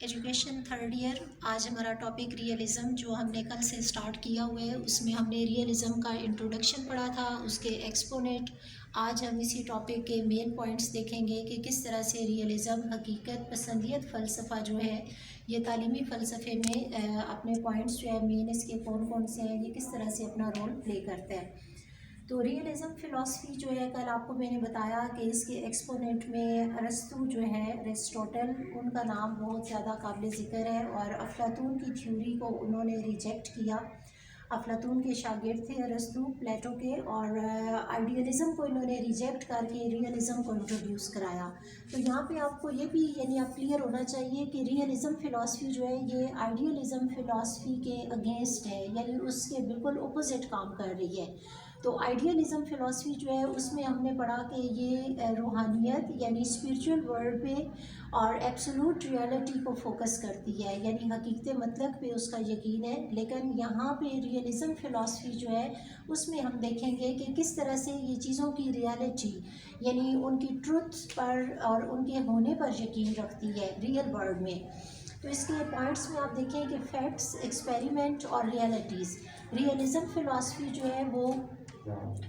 Education third year. آج ہمارا topic realism جو ہم نے کل سے اسٹارٹ کیا ہوا ہے، اس میں ہم نے ریئلزم کا انٹروڈکشن پڑھا تھا، اس کے ایکسپوننٹ. آج ہم اسی ٹاپک کے مین پوائنٹس دیکھیں گے کہ کس طرح سے ریئلزم حقیقت پسندیت فلسفہ جو ہے یہ تعلیمی فلسفے میں اپنے پوائنٹس جو ہے مین اس کے کون کون سے ہیں، یہ کس طرح سے اپنا رول پلے کرتا ہے. تو ریئلزم فلاسفی جو ہے کل آپ کو میں نے بتایا کہ اس کے ایکسپوننٹ میں ارسطو جو ہے، ایرسٹوٹل، ان کا نام بہت زیادہ قابل ذکر ہے، اور افلاطون کی تھیوری کو انہوں نے ریجیکٹ کیا. افلاطون کے شاگرد تھے ارسطو، پلیٹو کے، اور آئیڈیلزم کو انہوں نے ریجیکٹ کر کے ریئلزم کو انٹروڈیوس کرایا. تو یہاں پہ آپ کو یہ بھی آپ کلیئر ہونا چاہیے کہ ریئلزم فلاسفی جو ہے یہ آئیڈیلزم فلاسفی کے اگینسٹ ہے، یعنی اس کے بالکل اپوزٹ کام کر رہی ہے. تو آئیڈیلزم فلاسفی جو ہے اس میں ہم نے پڑھا کہ یہ روحانیت یعنی اسپریچول ورلڈ پہ اور ایبسولوٹ ریالٹی کو فوکس کرتی ہے، یعنی حقیقت مطلق پہ اس کا یقین ہے. لیکن یہاں پہ ریئلزم فلاسفی جو ہے اس میں ہم دیکھیں گے کہ کس طرح سے یہ چیزوں کی ریالٹی یعنی ان کی ٹروتھ پر اور ان کے ہونے پر یقین رکھتی ہے ریئل ورلڈ میں. تو اس کے پوائنٹس میں آپ دیکھیں کہ فیکٹس، ایکسپیریمنٹ اور ریئلٹیز. ریئلزم فلاسفی جو ہے وہ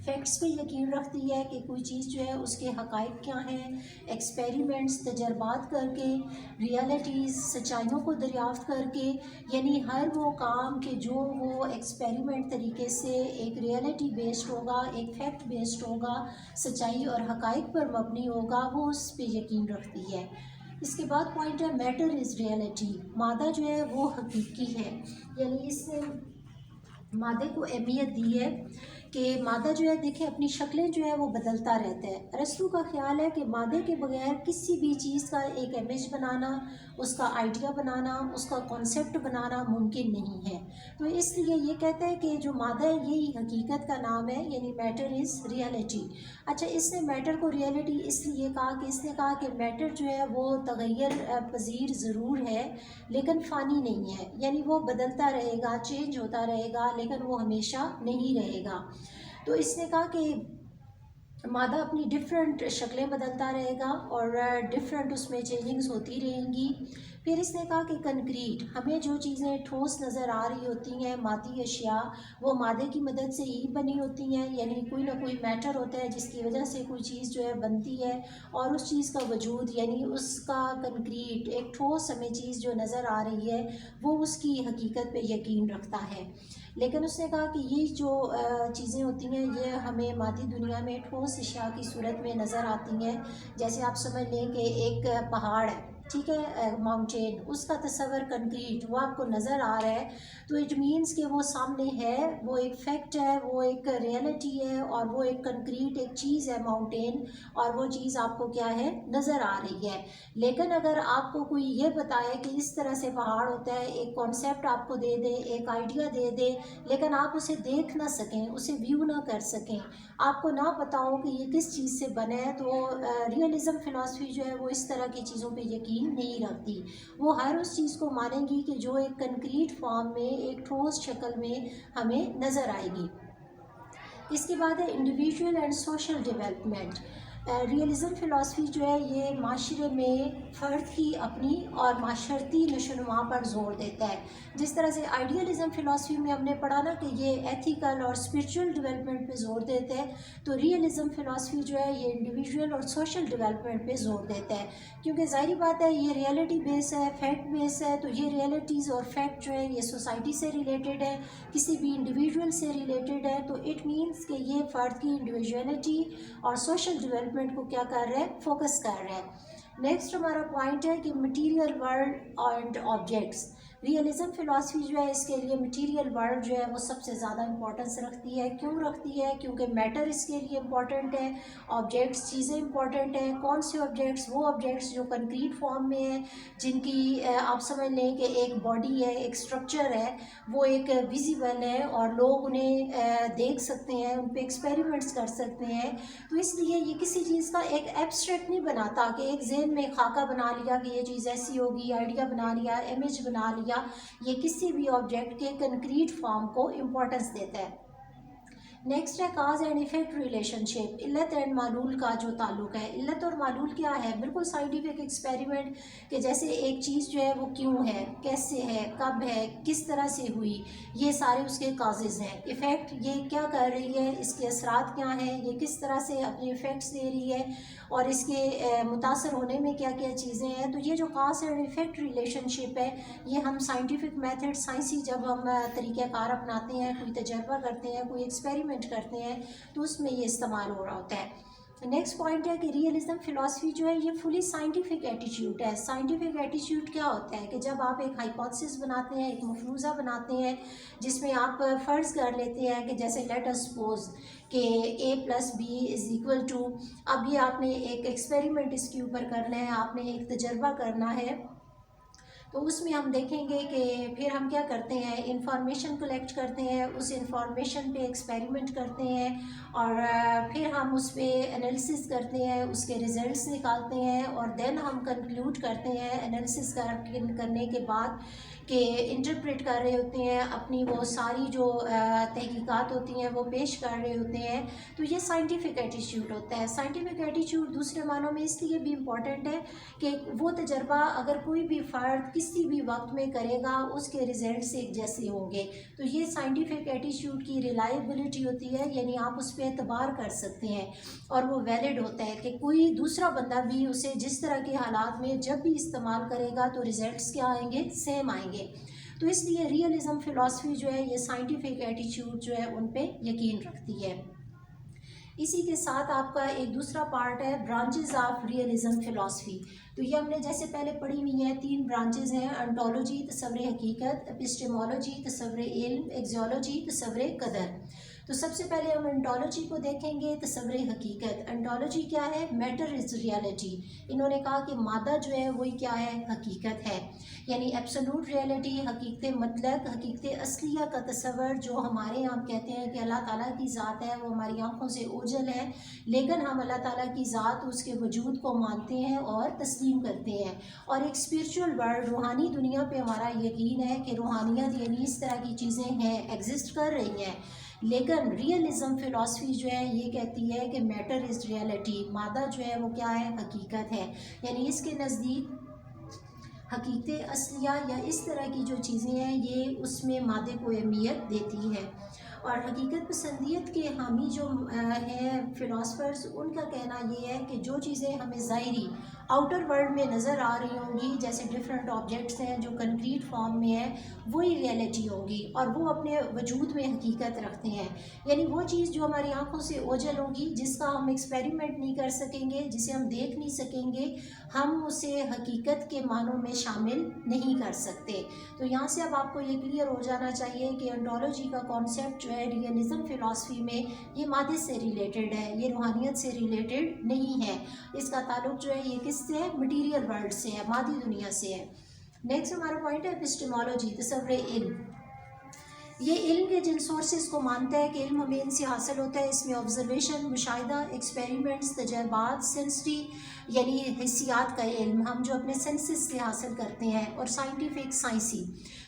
فیکٹس پہ یقین رکھتی ہے کہ کوئی چیز جو ہے اس کے حقائق کیا ہیں، ایکسپیریمنٹس تجربات کر کے، ریئلٹیز سچائیوں کو دریافت کر کے، یعنی ہر وہ کام کہ جو وہ ایکسپیریمنٹ طریقے سے ایک ریئلٹی بیسڈ ہوگا، ایک فیکٹ بیسڈ ہوگا، سچائی اور حقائق پر مبنی ہوگا، وہ اس پہ یقین رکھتی ہے. اس کے بعد پوائنٹ ہے میٹر از ریئلٹی. مادہ جو ہے وہ حقیقی ہے، یعنی اس نے مادے کو اہمیت دی ہے کہ مادہ جو ہے دیکھیں اپنی شکلیں جو ہے وہ بدلتا رہتا ہے. ارسطو کا خیال ہے کہ مادے کے بغیر کسی بھی چیز کا ایک امیج بنانا، اس کا آئیڈیا بنانا، اس کا کانسیپٹ بنانا ممکن نہیں ہے. تو اس لیے یہ کہتا ہے کہ جو مادہ ہے یہی حقیقت کا نام ہے، یعنی میٹر از ریئلٹی. اچھا، اس نے میٹر کو ریئلٹی اس لیے کہا کہ اس نے کہا کہ میٹر جو ہے وہ تغیر پذیر ضرور ہے لیکن فانی نہیں ہے، یعنی وہ بدلتا رہے گا، چینج ہوتا رہے گا، لیکن وہ ہمیشہ نہیں رہے گا. تو اس نے کہا کہ مادہ اپنی ڈفرینٹ شکلیں بدلتا رہے گا اور ڈفرینٹ اس میں چینجنگز ہوتی رہیں گی. پھر اس نے کہا کہ کنکریٹ، ہمیں جو چیزیں ٹھوس نظر آ رہی ہوتی ہیں، مادی اشیاء، وہ مادے کی مدد سے ہی بنی ہوتی ہیں، یعنی کوئی نہ کوئی میٹر ہوتا ہے جس کی وجہ سے کوئی چیز جو ہے بنتی ہے، اور اس چیز کا وجود یعنی اس کا کنکریٹ، ایک ٹھوس ہمیں چیز جو نظر آ رہی ہے وہ اس کی حقیقت پہ یقین رکھتا ہے. لیکن اس نے کہا کہ یہ جو چیزیں ہوتی ہیں یہ ہمیں مادی دنیا میں ٹھوس اشیاء کی صورت میں نظر آتی ہیں. جیسے آپ سمجھ لیں کہ ایک پہاڑ ہے، ٹھیک ہے، ماؤنٹین، اس کا تصور کنکریٹ وہ آپ کو نظر آ رہا ہے، تو اٹ مینس کہ وہ سامنے ہے، وہ ایک فیکٹ ہے، وہ ایک ریئلٹی ہے، اور وہ ایک کنکریٹ ایک چیز ہے ماؤنٹین، اور وہ چیز آپ کو کیا ہے، نظر آ رہی ہے. لیکن اگر آپ کو کوئی یہ بتائے کہ اس طرح سے پہاڑ ہوتا ہے، ایک کانسیپٹ آپ کو دے دے، ایک آئیڈیا دے دے، لیکن آپ اسے دیکھ نہ سکیں، اسے ویو نہ کر سکیں، آپ کو نہ پتا ہو کہ یہ کس چیز سے بنا ہے، تو ریئلزم فلاسفی جو ہے وہ اس طرح کی چیزوں پہ یقین نہیں رکھتی. وہ ہر اس چیز کو مانیں گی کہ جو ایک کنکریٹ فارم میں، ایک ٹھوس شکل میں ہمیں نظر آئے گی. اس کے بعد ہے individual and social development. Realism philosophy جو ہے یہ معاشرے میں فرد کی اپنی اور معاشرتی نشوونما پر زور دیتا ہے. جس طرح سے آئیڈیلزم فلاسفی میں ہم نے پڑھا نا کہ یہ ایتھیکل اور اسپریچول ڈیولپمنٹ پہ زور دیتا ہے، تو ریئلزم فلاسفی جو ہے یہ انڈیویژول اور سوشل ڈیولپمنٹ پہ زور دیتا ہے. کیونکہ ظاہری بات ہے یہ ریئلٹی بیس ہے، فیکٹ بیس ہے، تو یہ ریئلٹیز اور فیکٹ جو ہے یہ سوسائٹی سے ریلیٹڈ ہے، کسی بھی انڈیویژول سے ریلیٹڈ ہے. تو اٹ مینس کہ یہ فرد کی انڈیویژولیٹی اور سوشل ڈیولپمنٹ کو کیا کر رہا ہے، فوکس کر رہا ہے. نیکسٹ ہمارا پوائنٹ ہے کہ material world and objects. Realism philosophy جو ہے اس کے لیے مٹیریل ورلڈ جو ہے وہ سب سے زیادہ امپورٹنس رکھتی ہے. کیوں رکھتی ہے؟ کیونکہ میٹر اس کے لیے امپورٹنٹ ہے، آبجیکٹس چیزیں امپورٹنٹ ہیں. کون سے آبجیکٹس؟ وہ آبجیکٹس جو کنکریٹ فارم میں ہیں، جن کی آپ سمجھ لیں کہ ایک باڈی ہے، ایک اسٹرکچر ہے، وہ ایک ویزیبل ہے اور لوگ انہیں دیکھ سکتے ہیں، ان پہ ایکسپیریمنٹس کر سکتے ہیں. تو اس لیے یہ کسی چیز کا ایک ایبسٹریکٹ نہیں بناتا کہ ایک ذہن میں خاکہ بنا لیا کہ یہ چیز ایسی ہوگی، آئیڈیا بنا لیا، امیج بنا لیا. یہ کسی بھی آبجیکٹ کے کنکریٹ فارم کو امپورٹنس دیتا ہے. نیکسٹ ہے کاز اینڈ افیکٹ ریلیشن شپ، علت اینڈ معلول کا جو تعلق ہے. علت اور معلول کیا ہے؟ بالکل سائنٹیفک ایکسپیریمنٹ کہ جیسے ایک چیز جو ہے وہ کیوں ہے، کیسے ہے، کب ہے، کس طرح سے ہوئی، یہ سارے اس کے کازز ہیں. افیکٹ یہ کیا کر رہی ہے، اس کے اثرات کیا ہیں، یہ کس طرح سے اپنے افیکٹس دے رہی ہے اور اس کے متاثر ہونے میں کیا کیا چیزیں ہیں. تو یہ جو کاز اینڈ افیکٹ ریلیشن شپ ہے یہ ہم سائنٹیفک میتھڈ سائنسی جب ہم طریقہ کار اپناتے ہیں، کوئی تجربہ کرتے ہیں، کوئی ایکسپیریمنٹ کرتے ہیں تو اس میں یہ استعمال ہو رہا ہوتا ہے. نیکسٹ پوائنٹ ہے کہ ریئلزم فلاسفی جو ہے یہ فلی سائنٹیفک ایٹیٹیوڈ ہے. سائنٹیفک ایٹیٹیوڈ کیا ہوتا ہے کہ جب آپ ایک ہائپوتھسس بناتے ہیں، ایک مفروضہ بناتے ہیں جس میں آپ فرض کر لیتے ہیں کہ جیسے لیٹ اس سپوز کہ A+B=2. اب یہ آپ نے ایک ایکسپیریمنٹ اس کے اوپر کرنا ہے، آپ نے ایک تجربہ کرنا ہے. تو اس میں ہم دیکھیں گے کہ پھر ہم کیا کرتے ہیں، انفارمیشن کلیکٹ کرتے ہیں، اس انفارمیشن پہ ایکسپیریمنٹ کرتے ہیں اور پھر ہم اس پہ انالیسس کرتے ہیں، اس کے ریزلٹس نکالتے ہیں اور دین ہم کنکلوڈ کرتے ہیں انالیسس کرنے کے بعد کہ انٹرپریٹ کر رہے ہوتے ہیں اپنی وہ ساری جو تحقیقات ہوتی ہیں وہ پیش کر رہے ہوتے ہیں. تو یہ سائنٹیفک ایٹیٹیوڈ ہوتا ہے. سائنٹیفک ایٹیٹیوڈ دوسرے معنوں میں اس لیے بھی امپورٹنٹ ہے کہ وہ تجربہ اگر کوئی بھی فرد کسی بھی وقت میں کرے گا اس کے ریزلٹس ایک جیسے ہوں گے. تو یہ سائنٹیفک ایٹیٹیوڈ کی ریلائبلٹی ہوتی ہے، یعنی آپ اس پہ اعتبار کر سکتے ہیں اور وہ ویلڈ ہوتا ہے کہ کوئی دوسرا بندہ بھی اسے جس طرح کے حالات میں جب بھی استعمال کرے گا تو ریزلٹس کیا آئیں گے، سیم آئیں گے. تو اس لیے ریئلزم فلاسفی جو ہے یہ سائنٹیفک ایٹیٹیوڈ جو ہے ان پہ یقین رکھتی ہے. اسی کے ساتھ آپ کا ایک دوسرا پارٹ ہے برانچز آف ریئلزم فلاسفی. تو یہ ہم نے جیسے پہلے پڑھی ہوئی ہیں 3 برانچز ہیں، انٹولوجی تصور حقیقت، اپسٹیمولوجی تصور علم، ایگزیولوجی تصور قدر. تو سب سے پہلے ہم انٹولوجی کو دیکھیں گے، تصور حقیقت. انٹولوجی کیا ہے؟ Matter is reality. انہوں نے کہا کہ مادہ جو ہے وہی کیا ہے، حقیقت ہے، یعنی ایبسولوٹ ریالٹی، حقیقت مطلق، حقیقت اصلیہ کا تصور جو ہمارے یہاں کہتے ہیں کہ اللہ تعالیٰ کی ذات ہے وہ ہماری آنکھوں سے اوجھل ہے، لیکن ہم اللہ تعالیٰ کی ذات اس کے وجود کو مانتے ہیں اور تسلیم کرتے ہیں. اور ایک اسپریچول ورلڈ، روحانی دنیا پہ ہمارا یقین ہے کہ روحانیت یعنی اس طرح کی چیزیں ہیں، ایگزسٹ کر رہی ہیں. لیکن ریئلزم فلاسفی جو ہے یہ کہتی ہے کہ میٹر از ریالٹی، مادہ جو ہے وہ کیا ہے، حقیقت ہے. یعنی اس کے نزدیک حقیقت اصلیہ یا اس طرح کی جو چیزیں ہیں یہ اس میں مادے کو اہمیت دیتی ہے. اور حقیقت پسندیت کے حامی جو ہیں فلاسفرز، ان کا کہنا یہ ہے کہ جو چیزیں ہمیں ظاہری آؤٹر ورلڈ میں نظر آ رہی ہوں گی، جیسے ڈفرینٹ آبجیکٹس ہیں جو کنکریٹ فارم میں ہیں، وہی ریئلٹی ہوگی اور وہ اپنے وجود میں حقیقت رکھتے ہیں. یعنی وہ چیز جو ہماری آنکھوں سے اوجھل ہوگی، جس کا ہم ایکسپیریمنٹ نہیں کر سکیں گے، جسے ہم دیکھ نہیں سکیں گے، ہم اسے حقیقت کے معنوں میں شامل نہیں کر سکتے. تو یہاں سے اب آپ کو یہ کلیئر ہو جانا چاہیے کہ انٹولوجی کا کانسیپٹ جو ہے ریئلزم فلاسفی میں یہ مادے سے ریلیٹڈ ہے، یہ روحانیت سے ریلیٹڈ نہیں ہے. اس کا تعلق جو ہے یہ کس سے ہے، مٹیریل ورلڈ سے ہے، مادی دنیا سے ہے. نیکسٹ ہمارا پوائنٹ ہے اپسٹیمولوجی، تصور علم. یہ علم کے جن سورسز کو مانتا ہے کہ علم ہمیں ان سے حاصل ہوتا ہے، اس میں آبزرویشن، مشاہدہ، ایکسپیریمنٹس، تجربات، سینسری یعنی حسیات کا علم ہم جو اپنے سینسز سے حاصل کرتے ہیں، اور سائنٹیفک سائنسی.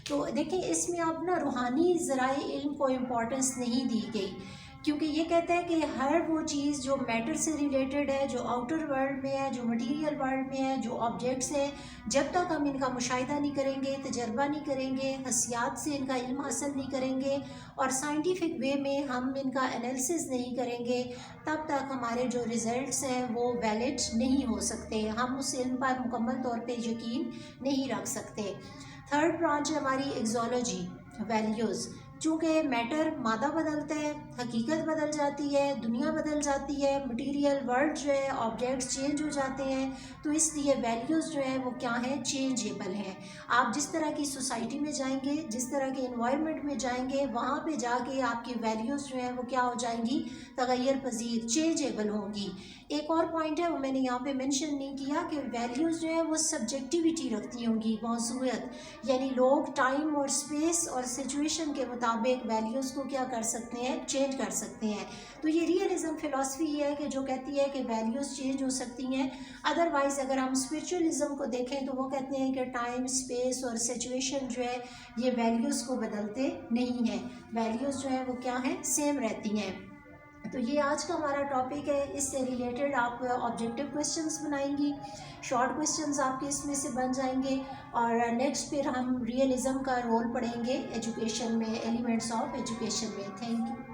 تو دیکھیں اس میں اب نا روحانی ذرائع علم کو امپورٹنس نہیں دی گئی، کیونکہ یہ کہتا ہے کہ ہر وہ چیز جو میٹر سے ریلیٹڈ ہے، جو آؤٹر ورلڈ میں ہے، جو مٹیریل ورلڈ میں ہے، جو آبجیکٹس ہیں، جب تک ہم ان کا مشاہدہ نہیں کریں گے، تجربہ نہیں کریں گے، حسیات سے ان کا علم حاصل نہیں کریں گے اور سائنٹیفک وے میں ہم ان کا انالیسس نہیں کریں گے، تب تک ہمارے جو ریزلٹس ہیں وہ ویلڈ نہیں ہو سکتے، ہم اس علم پر مکمل طور پہ یقین نہیں رکھ سکتے. تھرڈ برانچ ہے ہماری ایگزیولوجی، ویلیوز. چونکہ میٹر مادہ بدلتا ہے، حقیقت بدل جاتی ہے، دنیا بدل جاتی ہے، مٹیریل ورلڈ جو ہے آبجیکٹس چینج ہو جاتے ہیں، تو اس لیے ویلیوز جو ہیں وہ کیا ہیں، چینجیبل ہیں. آپ جس طرح کی سوسائٹی میں جائیں گے، جس طرح کے انوائرمنٹ میں جائیں گے، وہاں پہ جا کے آپ کی ویلیوز جو ہیں وہ کیا ہو جائیں گی، تغیر پذیر، چینجیبل ہوں گی. ایک اور پوائنٹ ہے وہ میں نے یہاں پہ مینشن نہیں کیا کہ ویلیوز جو ہیں وہ سبجیکٹیوٹی رکھتی ہوں گی، موضوعیت، یعنی لوگ ٹائم اور اسپیس اور سچویشن کے مطابق ویلیوز کو کیا کر سکتے ہیں، چینج کر سکتے ہیں. تو یہ ریئلزم فلاسفی یہ ہے کہ جو کہتی ہے کہ ویلیوز چینج ہو سکتی ہیں. ادروائز اگر ہم اسپریچولزم کو دیکھیں تو وہ کہتے ہیں کہ ٹائم، اسپیس اور سچویشن جو ہے یہ ویلیوز کو بدلتے نہیں ہیں، ویلیوز جو ہیں وہ کیا ہیں، سیم رہتی ہیں. تو یہ آج کا ہمارا ٹاپک ہے. اس سے ریلیٹڈ آپ آبجیکٹیو کویشچنس بنائیں گی, شارٹ کویشچنس آپ کے اس میں سے بن جائیں گے. اور نیکسٹ پھر ہم ریئلزم کا رول پڑھیں گے ایجوکیشن میں, ایلیمنٹس آف ایجوکیشن میں. Thank you.